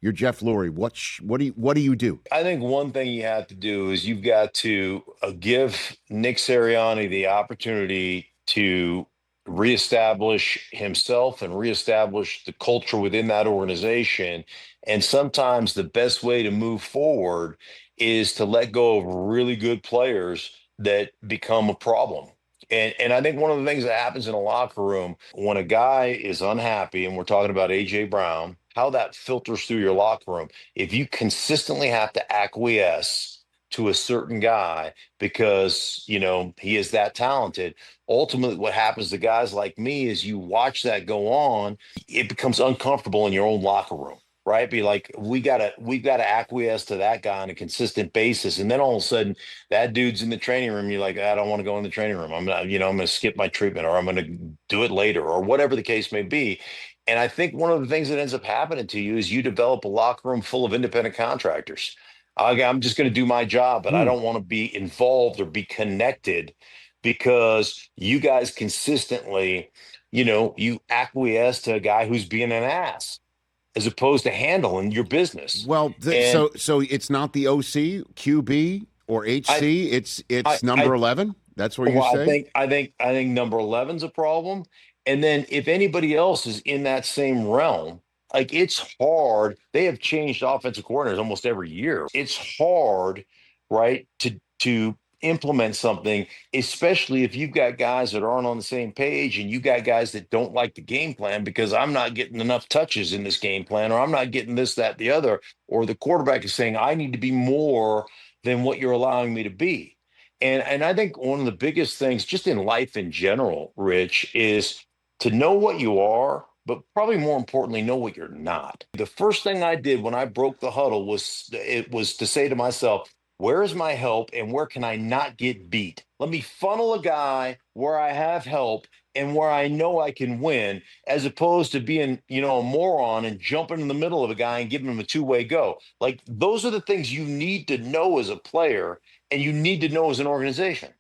You're Jeff Lurie. What do you do? I think one thing you have to do is you've got to give Nick Sirianni the opportunity to reestablish himself and reestablish the culture within that organization. And sometimes the best way to move forward is to let go of really good players that become a problem. And I think one of the things that happens in a locker room when a guy is unhappy, and we're talking about AJ Brown, how that filters through your locker room. If you consistently have to acquiesce to a certain guy because he is that talented, ultimately what happens to guys like me is you watch that go on, it becomes uncomfortable in your own locker room. Right, be like we gotta acquiesce to that guy on a consistent basis, and then all of a sudden that dude's in the training room. You're like, I don't want to go in the training room. I'm gonna skip my treatment, or I'm gonna do it later, or whatever the case may be. And I think one of the things that ends up happening to you is you develop a locker room full of independent contractors. I'm just going to do my job, but I Hmm. don't want to be involved or be connected because you guys consistently, you acquiesce to a guy who's being an ass as opposed to handling your business. Well, And so it's not the OC, QB, or I, HC. I, It's number I, 11. That's what you well, I say. think, I think, I think number 11's a problem. And then if anybody else is in that same realm, like it's hard. They have changed offensive coordinators almost every year. It's hard, right, to implement something, especially if you've got guys that aren't on the same page and you got guys that don't like the game plan because I'm not getting enough touches in this game plan, or I'm not getting this, that, the other, or the quarterback is saying I need to be more than what you're allowing me to be. And I think one of the biggest things just in life in general, Rich, is to know what you are, but probably more importantly, know what you're not. The first thing I did when I broke the huddle was to say to myself, where is my help and where can I not get beat? Let me funnel a guy where I have help and where I know I can win, as opposed to being, a moron and jumping in the middle of a guy and giving him a two-way go. Like those are the things you need to know as a player and you need to know as an organization.